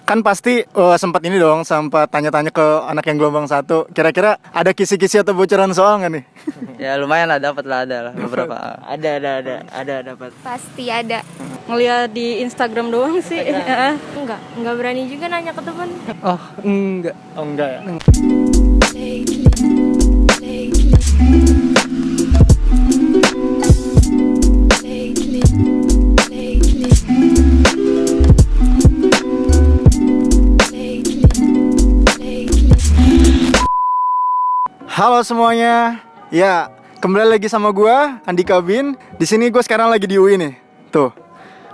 Kan pasti sempat ini dong, sempat tanya-tanya ke anak yang gelombang 1. Kira-kira ada kisi-kisi atau bocoran soal nggak nih? Ya lumayan lah, dapat lah, ada lah beberapa. Ada dapat. Pasti ada. Ngeliat di Instagram doang sih. Enggak berani juga nanya ke teman. Oh, enggak. Oh enggak ya. Halo semuanya. Ya, kembali lagi sama gua Andika Bin. Di sini gue sekarang lagi di UI nih. Tuh.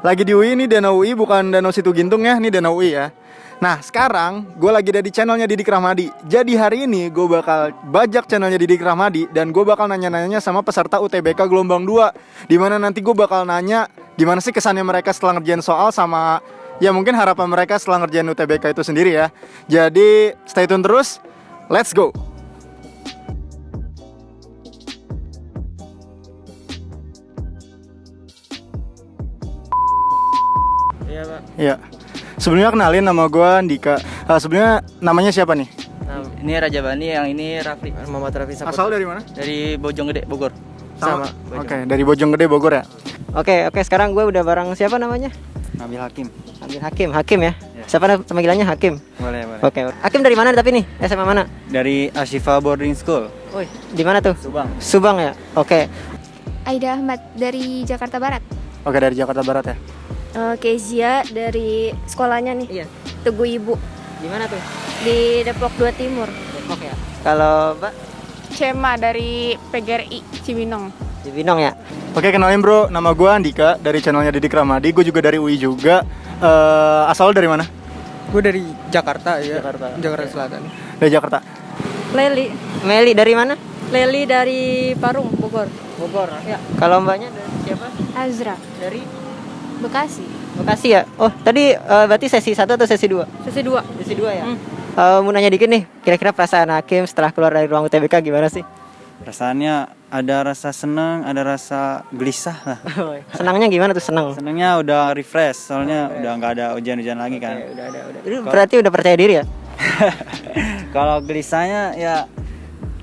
Lagi di UI, ini Danau UI, bukan Danau Situgintung ya, ini Danau UI ya. Nah, sekarang gue lagi ada di channelnya Didik Rahmadi. Jadi hari ini gue bakal bajak channelnya Didik Rahmadi dan gue bakal nanya-nanya sama peserta UTBK gelombang 2. Dimana nanti gue bakal nanya gimana sih kesannya mereka setelah ngerjain soal, sama ya mungkin harapan mereka setelah ngerjain UTBK itu sendiri ya. Jadi stay tune terus. Let's go. Iya, Pak. Iya. Sebelumnya kenalin, nama gue Andika. Sebenarnya namanya siapa nih? Nah, ini Raja Bani, yang ini Rafli. Muhammad Raffi Saputra. Asal dari mana? Dari Bojonggede, Bogor. Sama. Oke, dari Bojonggede Bogor ya. Oke, sekarang gue udah bareng siapa namanya? Nabil Hakim. Hakim ya. Siapa panggilannya Hakim? Boleh. Oke. Hakim dari mana tapi nih? SMA mana? Dari Ashifa Boarding School. Woi, di mana tuh? Subang ya. Oke. Aida Ahmad dari Jakarta Barat. Oke, dari Jakarta Barat ya. Kezia dari sekolahnya nih. Iya. Teguh Ibu Di mana tuh? di Depok 2 Timur. Depok ya. Kalau Mbak Cema dari PGRI Cibinong. di Binong ya. Oke, kenalin bro, nama gue Andika dari channelnya Didik Rahmadi. Gue juga dari UI juga. Asal dari mana? Gue dari Jakarta ya. Jakarta. Selatan. Dari Jakarta. Meli dari mana? Leli dari Parung, Bogor. Bogor. Ya. Kalau Mbaknya dari siapa? Azra Dari Bekasi. Bekasi ya. Oh, tadi berarti sesi 1 atau sesi 2? Sesi 2. Sesi 2 ya. Mau nanya dikit nih, kira-kira perasaan Hakim setelah keluar dari ruang UTBK gimana sih? Perasaannya ada rasa senang, ada rasa gelisah lah. Senangnya gimana tuh senang? Senangnya udah refresh, soalnya udah nggak ada ujian-ujian lagi kan. Udah. Itu berarti udah percaya diri ya? Kalau gelisahnya ya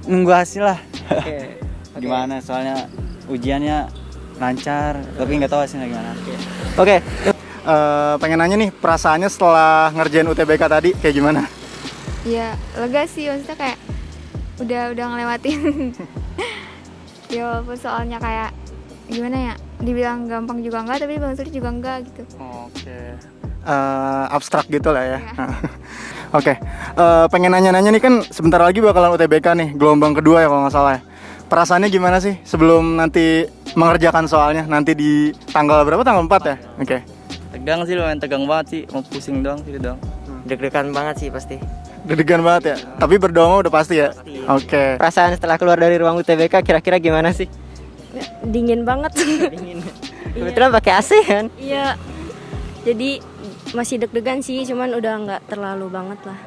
nunggu hasil lah. Oke. Gimana, soalnya ujiannya lancar, tapi nggak tahu hasilnya gimana. Oke. Pengen nanya nih, perasaannya setelah ngerjain UTBK tadi kayak gimana? Ya lega sih, maksudnya kayak udah ngelewatin. Ya walaupun soalnya kayak gimana ya, dibilang gampang juga enggak, tapi bang sulit juga enggak gitu. Oke. Abstrak gitu lah ya. Iya. Oke. Pengen nanya-nanya nih, kan sebentar lagi bakalan UTBK nih, gelombang kedua ya kalau nggak salah ya. Perasaannya gimana sih sebelum nanti mengerjakan soalnya nanti di tanggal berapa? Tanggal 4 ya? Oke. Tegang sih, lumayan tegang banget sih, mau pusing doang gitu doang. Deg-degan banget sih pasti. Deg-degan banget ya. Tapi berdoa mah udah pasti ya. Oke. Perasaan setelah keluar dari ruang UTBK kira-kira gimana sih? Dingin banget. Dingin. Kebetulan pakai AC kan? Iya. Jadi masih deg-degan sih, cuman udah nggak terlalu banget lah.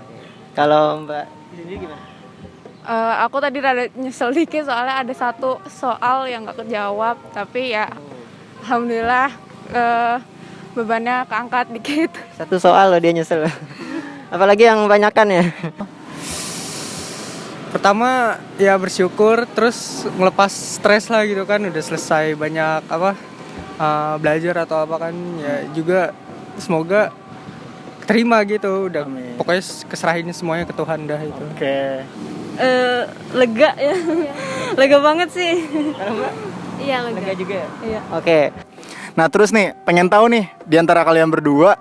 Kalau Mbak sendiri gimana? Aku tadi rada nyesel dikit soalnya ada satu soal yang gak kejawab, tapi ya alhamdulillah bebannya keangkat dikit. Satu soal loh dia nyesel. Apalagi yang banyakan ya. Pertama ya bersyukur, terus ngelepas stres lah gitu kan, udah selesai banyak belajar atau apa kan, ya juga semoga terima gitu, udah. Amin. Pokoknya keserahin semuanya ke Tuhan dah itu. Oke. Lega ya. Lega banget sih. Kalau Mbak Iya, lega juga ya? Iya. Oke. Nah terus nih, pengen tahu nih di antara kalian berdua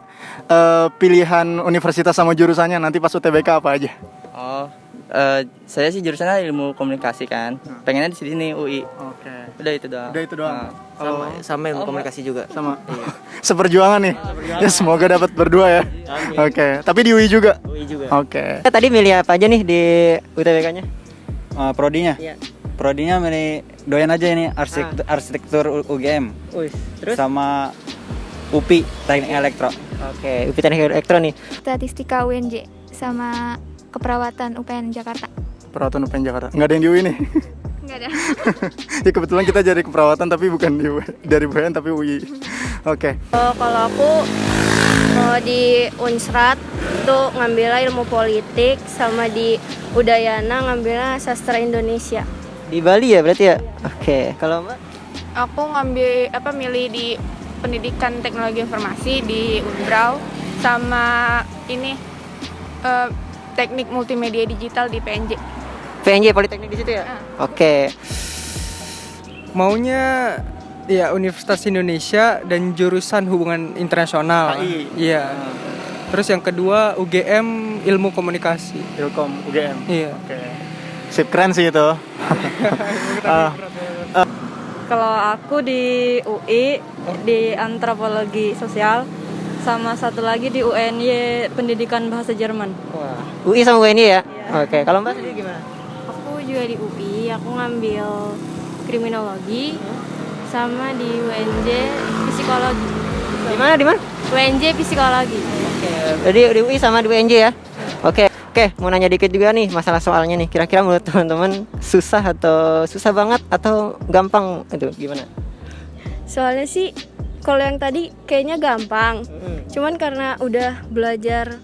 pilihan universitas sama jurusannya nanti pas UTBK apa aja? Oh, saya sih jurusannya ilmu komunikasi kan. Pengennya di sini UI. Oke. Udah itu doang. Udah itu doang. Nah. Kalau Sama ilmu komunikasi juga. sama seperjuangan nih. Ya semoga dapat berdua ya. Oke. Tapi di UI juga. UI juga. Oke. Tadi milih apa aja nih di UTBK-nya? Prodinya? Iya. Prodinya milih doyan aja ini, arsitektur UGM. Terus? Sama UPI Teknik Elektro. Oke, UPI Teknik Elektro nih. Statistika UNJ sama keperawatan UPN Jakarta. Perawatan UPN Jakarta. Nggak ada yang di UI nih. Enggak ada. Ya kebetulan kita jadi keperawatan tapi bukan dari UPN tapi UI. Oke. Kalau aku Kalau di Unsrat itu ngambilnya ilmu politik, sama di Udayana ngambilnya sastra Indonesia. Di Bali ya berarti ya? Oke, kalau Mbak? Aku milih di pendidikan teknologi informasi di Unbrau, sama ini teknik multimedia digital di PNJ. PNJ Politeknik di situ ya? Oke. Maunya ya Universitas Indonesia dan jurusan hubungan internasional. HI. Iya. Terus yang kedua UGM Ilmu Komunikasi. Ilkom UGM. Iya. Oke. Sip, keren sih itu. Kalau aku di UI di antropologi sosial, sama satu lagi di UNY pendidikan bahasa Jerman. Wah. UI sama UNY ya? Oke, kalau Mbak sendiri gimana? Aku juga di UI, aku ngambil kriminologi, sama di UNJ psikologi. Di mana? UNJ psikologi. Oke. Jadi di UI sama di UNJ ya? Oke, mau nanya dikit juga nih masalah soalnya nih. Kira-kira menurut teman-teman susah banget atau gampang itu gimana? Soalnya sih kalau yang tadi kayaknya gampang. Cuman karena udah belajar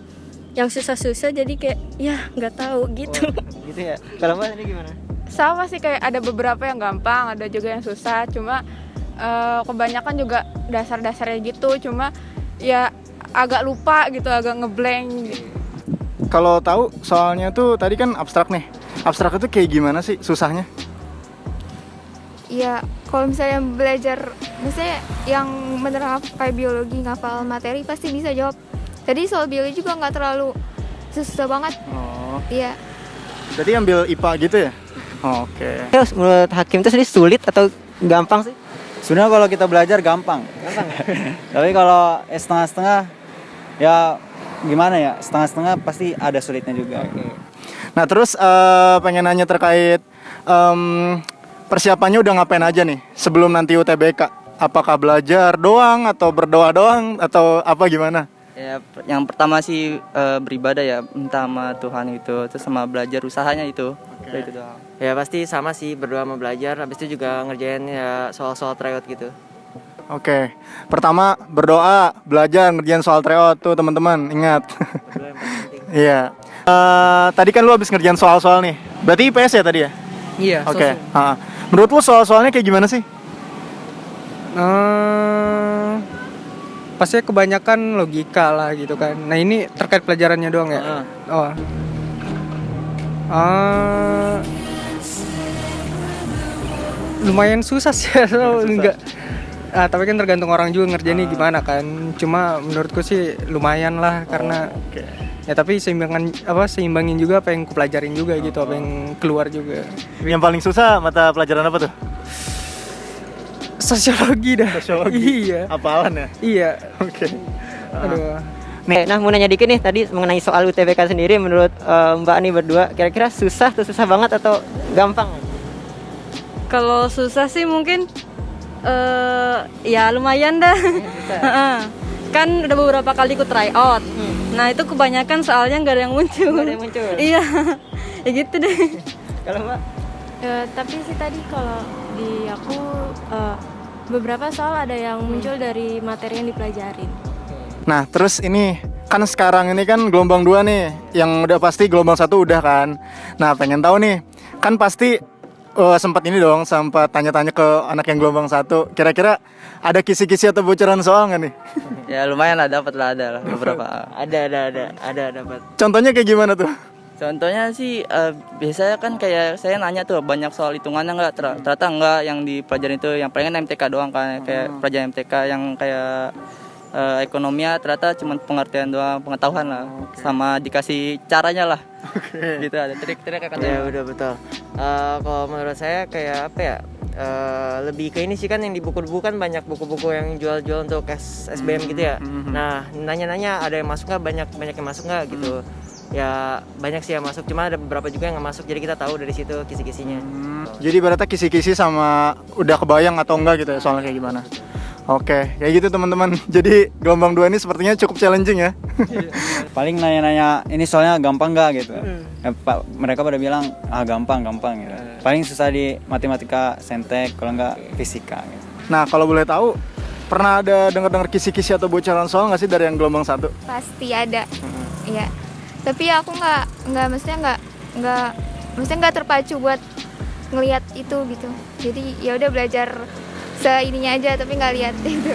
yang susah-susah jadi kayak ya nggak tahu gitu. Gitu ya. Kalau Mbak ini gimana? Sama sih, kayak ada beberapa yang gampang, ada juga yang susah. Cuma kebanyakan juga dasar-dasarnya gitu. Cuma ya agak lupa gitu, agak ngeblank gitu. Kalau tahu soalnya tuh tadi kan abstrak nih. Abstrak itu kayak gimana sih susahnya? Ya, kalau misalnya belajar, misalnya yang beneran kayak biologi, ngafal materi pasti bisa jawab. Jadi soal biologi juga nggak terlalu susah banget. Oh. Iya. Jadi ambil IPA gitu ya? Oke. Terus menurut Hakim itu sendiri sulit atau gampang sih? Sebenarnya kalau kita belajar gampang. Tapi kalau setengah-setengah ya gimana ya? Setengah-setengah pasti ada sulitnya juga. Nah terus pengen nanya terkait persiapannya udah ngapain aja nih sebelum nanti UTBK? Apakah belajar doang atau berdoa doang atau apa gimana? Ya, yang pertama sih beribadah ya, minta sama Tuhan itu, terus sama belajar usahanya itu. Itu doang. Ya pasti sama sih, berdoa sama belajar. Habis itu juga ngerjain ya soal-soal tryout gitu. Oke. Pertama berdoa, belajar, ngerjain soal tryout tuh teman-teman, ingat. Iya. Tadi kan lu habis ngerjain soal-soal nih. Berarti IPS ya tadi ya? Iya. Oke. Menurut lu soal-soalnya kayak gimana sih? Pastinya kebanyakan logika lah gitu kan. Nah ini terkait pelajarannya doang ya. Lumayan susah sih, enggak. Tapi kan tergantung orang juga ngerjainnya gimana kan. Cuma menurutku sih lumayan lah karena ya tapi seimbangin juga apa yang kupelajarin juga gitu, apa yang keluar juga. Yang paling susah mata pelajaran apa tuh? Sosiologi dah. Iya. Apalan ya? Iya. Oke. Aduh. Nah mau nanya dikit nih tadi mengenai soal UTBK sendiri. Menurut Mbak nih berdua, kira-kira susah banget atau gampang? Kalau susah sih mungkin ya lumayan dah. Kan udah beberapa kali ikut tryout. Nah itu kebanyakan soalnya nggak ada yang muncul. Iya. Ya gitu deh. Kalau Mbak? Tapi sih tadi kalau di aku beberapa soal ada yang muncul dari materi yang dipelajarin. Nah terus ini kan sekarang ini kan gelombang 2 nih. Yang udah pasti gelombang 1 udah kan. Nah pengen tahu nih, kan pasti sempat tanya-tanya ke anak yang gelombang 1. Kira-kira ada kisi-kisi atau bocoran soal nggak nih? Ya lumayan lah, dapat lah, ada lah beberapa. Ada dapat. Contohnya kayak gimana tuh? Contohnya sih biasanya kan kayak saya nanya tuh banyak soal hitungannya nggak, ternyata enggak, yang di pelajaran itu yang palingan MTK doang kan, kayak pelajaran MTK yang kayak ekonominya ternyata cuma pengertian doang, pengetahuan lah, sama dikasih caranya lah. Gitu ada trik-trik katanya. Ya udah betul. Kalau menurut saya kayak apa ya? Lebih ke ini sih kan yang di buku-buku kan banyak buku-buku yang jual-jual untuk SBM gitu ya. Nah nanya-nanya ada yang masuk nggak, banyak yang masuk nggak gitu. Ya banyak sih yang masuk, cuma ada beberapa juga yang nggak masuk, jadi kita tahu dari situ kisi-kisinya. Jadi berarti kisi-kisi sama udah kebayang atau enggak gitu ya soalnya kayak gimana? Oke, kayak gitu teman-teman. Jadi gelombang 2 ini sepertinya cukup challenging ya. Paling nanya-nanya ini soalnya gampang nggak gitu. Ya, mereka pada bilang gampang gitu. Paling susah di matematika, saintek, kalau nggak fisika gitu. Nah kalau boleh tahu Pernah ada dengar-dengar kisi-kisi atau bocoran soal nggak sih dari yang gelombang 1? Pasti ada. Iya. Tapi aku nggak terpacu buat ngelihat itu gitu. Jadi ya udah belajar seininya aja tapi nggak lihat itu.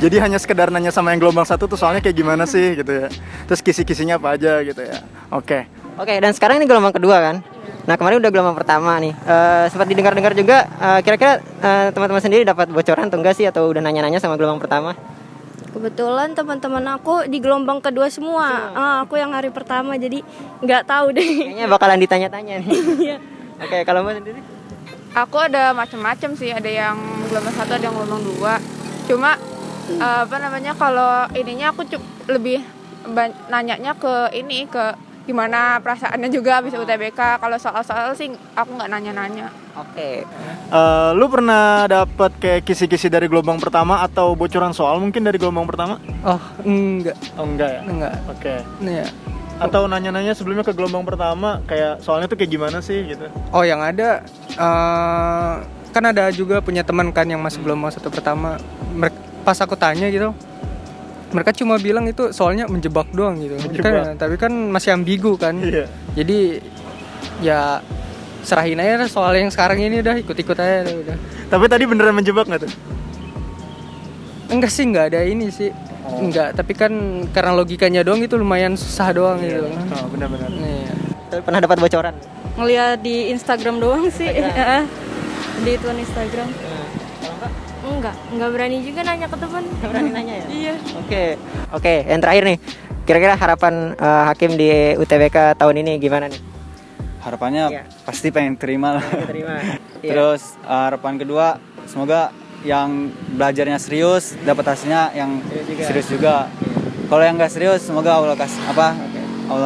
Jadi hanya sekedar nanya sama yang gelombang 1 tuh soalnya kayak gimana sih gitu ya. Terus kisi-kisinya apa aja gitu ya. Oke. Oke, dan sekarang ini gelombang kedua kan? Nah, kemarin udah gelombang pertama nih. Sempat didengar-dengar juga, kira-kira teman-teman sendiri dapat bocoran atau enggak sih? Atau udah nanya-nanya sama gelombang pertama? Kebetulan teman-teman aku di gelombang kedua semua. Aku yang hari pertama jadi nggak tahu deh. Kayaknya bakalan ditanya-tanya nih. Oke, kalau Mbak sendiri? Aku ada macam-macam sih, ada yang gelombang 1, ada yang gelombang 2. Cuma kalau ininya aku lebih nanyanya ke gimana perasaannya juga bisa UTBK. Kalau soal-soal sih aku nggak nanya-nanya. Oke. Lu pernah dapat kayak kisi-kisi dari gelombang pertama atau bocoran soal mungkin dari gelombang pertama? Oh, enggak. Oh enggak ya? Enggak. Oke. Iya. Atau nanya-nanya sebelumnya ke gelombang pertama kayak soalnya tuh kayak gimana sih gitu? Oh, yang ada kan ada juga punya teman kan yang masih gelombang 1 pertama. Pas aku tanya gitu, mereka cuma bilang itu soalnya menjebak doang gitu. Kan, tapi kan masih ambigu kan. Iya. Jadi ya serahin aja soal yang sekarang ini udah ikut-ikut aja udah. Tapi tadi beneran menjebak nggak tuh? Enggak sih, enggak ada ini sih. Enggak, tapi kan karena logikanya doang itu lumayan susah doang gitu. Oh, benar-benar. Iya. Pernah dapat bocoran? Ngeliat di Instagram doang sih. Ya. Di tuan Instagram. Enggak berani juga nanya ke teman. Nggak berani nanya ya? Iya. Oke, yang terakhir nih. Kira-kira harapan Hakim di UTBK tahun ini gimana nih? Harapannya Iya. pasti pengen terima lah. Terima. Terus harapan kedua, semoga yang belajarnya serius dapat hasilnya yang serius juga. Kalau yang nggak serius, semoga Allah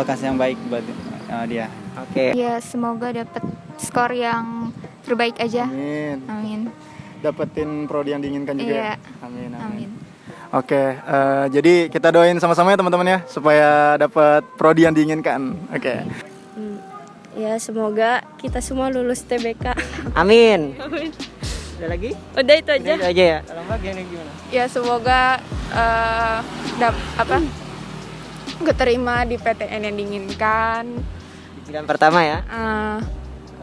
kasih yang baik buat dia. Oke. Ya semoga dapat skor yang terbaik aja. Amin. Amin. Dapetin prodi yang diinginkan juga. Iya. Ya? Amin. Amin. Oke, jadi kita doain sama-sama ya teman-teman ya supaya dapat prodi yang diinginkan. Oke. Ya semoga kita semua lulus TBK. Amin. Ada lagi? Udah itu aja. Udah itu aja ya. Kalau Mbak gimana? Ya semoga keterima di PTN yang diinginkan. Di pilihan pertama ya.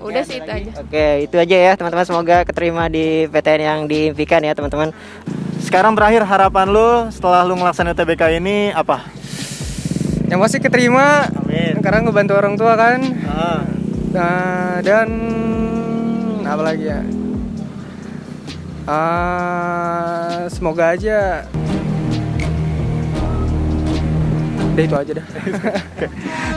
Udah sih itu aja. Oke, itu aja ya teman-teman. Semoga keterima di PTN yang diimpikan ya teman-teman. Sekarang terakhir harapan lu setelah lu ngelaksanain UTBK ini apa? Yang pasti keterima. Amin. Sekarang ngebantu orang tua kan. Ah. Nah, dan apa lagi ya? Semoga aja. Udah itu aja dah.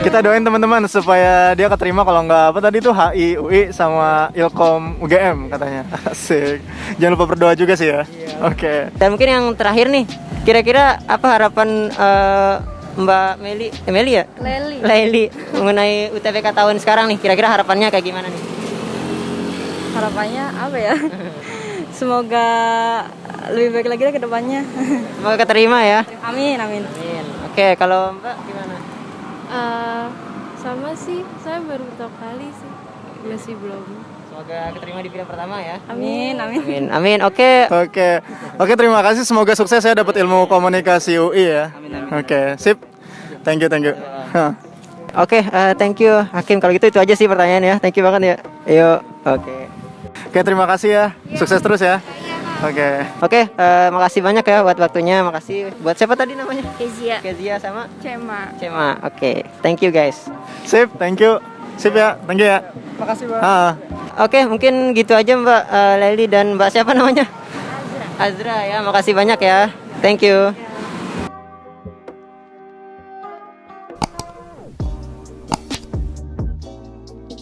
Kita doain teman-teman supaya dia keterima kalau nggak apa tadi tuh HI, UI sama Ilkom UGM katanya. Asik. Jangan lupa berdoa juga sih ya. Oke. Dan mungkin yang terakhir nih, kira-kira apa harapan Mbak Meli ya? Leli mengenai UTBK tahun sekarang nih, kira-kira harapannya kayak gimana nih? Harapannya apa ya? Semoga lebih baik lagi lah ke depannya. Semoga keterima ya. Amin. Oke, kalau Mbak gimana? Sama sih, saya baru pertama kali sih. Masih belum. Semoga keterima di pilihan pertama ya. Amin. Oke. Oke, terima kasih. Semoga sukses ya dapat ilmu komunikasi UI ya. Oke, sip. Thank you. Oke, thank you Hakim. Kalau gitu itu aja sih pertanyaan ya. Thank you banget ya. Yuk. Oke, terima kasih ya. Sukses terus ya. Oke. Makasih banyak ya buat waktunya. Makasih buat siapa tadi namanya? Kezia. Sama Cema. Oke, thank you guys. Sip, thank you. Sip ya, thank you ya. Makasih, Bang. Oke, mungkin gitu aja Mbak Leli dan Mbak siapa namanya? Azra ya. Makasih banyak ya. Thank you.